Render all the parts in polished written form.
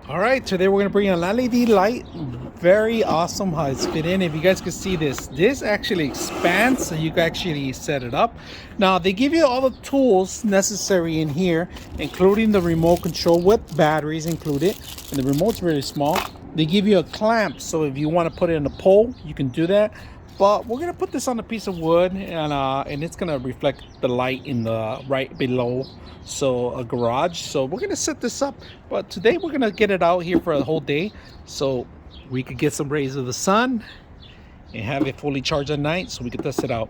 All right, today we're gonna bring an LED light. Very awesome how it's fit in. If you guys can see this actually expands, so you can actually set it up. Now they give you all the tools necessary in here, including the remote control with batteries included, and the remote's really small. They give you a clamp, so if you want to put it in a pole, you can do that. But we're gonna put this on a piece of wood, and it's gonna reflect the light in the right below, so a garage. So we're gonna set this up, but today we're gonna get it out here for a whole day, so we could get some rays of the sun and have it fully charged at night, so we could test it out.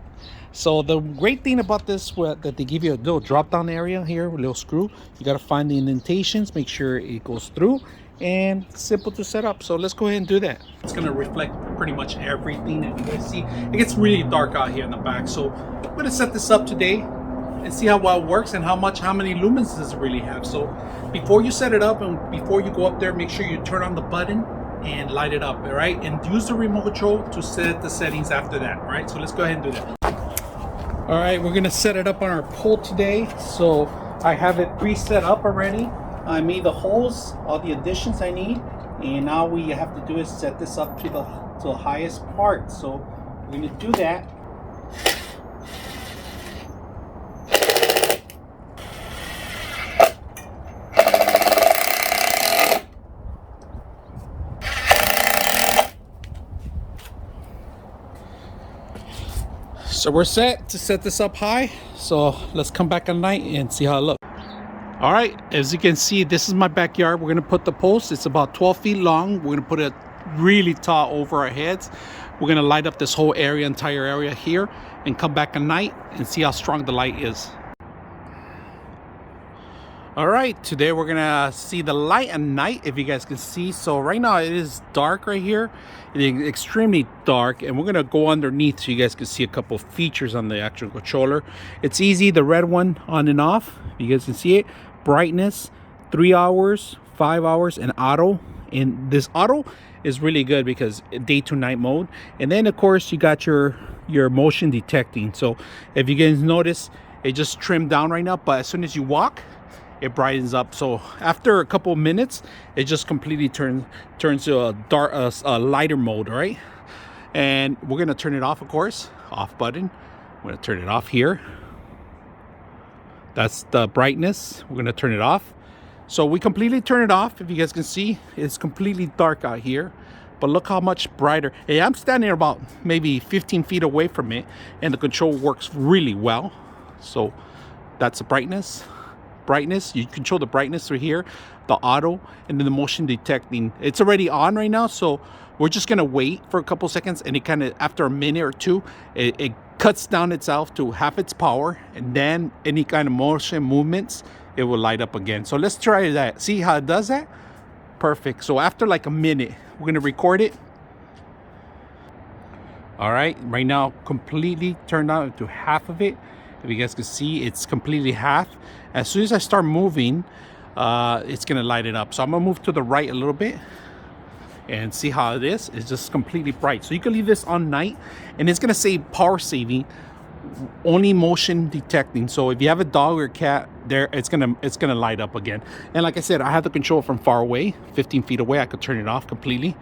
So the great thing about this, that they give you a little drop down area here, a little screw. You got to find the indentations, make sure it goes through, and simple to set up. So let's go ahead and do that. It's going to reflect pretty much everything that you guys see. It gets really dark out here in the back, so I'm going to set this up today and see how well it works and how many lumens does it really have. So before you set it up and before you go up there, make sure you turn on the button and light it up, all right? And use the remote control to set the settings after that, all right? So let's go ahead and do that. All right, we're gonna set it up on our pole today. So I have it pre-set up already. I made the holes, all the additions I need, and now we have to do is set this up to the highest part. So we're gonna do that. So we're set to set this up high. So let's come back at night and see how it looks. All right, as you can see, this is my backyard. We're gonna put the post. It's about 12 feet long. We're gonna put it really tall over our heads. We're gonna light up this whole area, entire area here, and come back at night and see how strong the light is. All right, today we're gonna see the light at night, if you guys can see. So right now it is dark right here. It is extremely dark, and we're gonna go underneath so you guys can see a couple of features on the actual controller. It's easy, the red one on and off, you guys can see it. Brightness, 3 hours, 5 hours, and auto. And this auto is really good because day to night mode. And then of course you got your motion detecting. So if you guys notice, it just trimmed down right now, but as soon as you walk, it brightens up. So after a couple of minutes, it just completely turns to a lighter mode, right? And we're gonna turn it off, of course. Off button. I'm gonna turn it off here. That's the brightness. We're gonna turn it off. So we completely turn it off. If you guys can see, it's completely dark out here. But look how much brighter. Hey, I'm standing about maybe 15 feet away from it, and the control works really well. So that's the brightness. You control the brightness through here, the auto, and then the motion detecting. It's already on right now, so we're just gonna wait for a couple seconds, and it kind of, after a minute or two, it cuts down itself to half its power, and then any kind of motion movements, it will light up again. So let's try that. See how it does that? Perfect. So after like a minute, we're gonna record it. All right, right now completely turned on to half of it. If you guys can see, it's completely half. As soon as I start moving, it's gonna light it up. So I'm gonna move to the right a little bit and see how it is. It's just completely bright. So you can leave this on night, and it's gonna say power saving, only motion detecting. So if you have a dog or a cat there, it's gonna light up again. And like I said, I have the control from far away, 15 feet away. I could turn it off completely.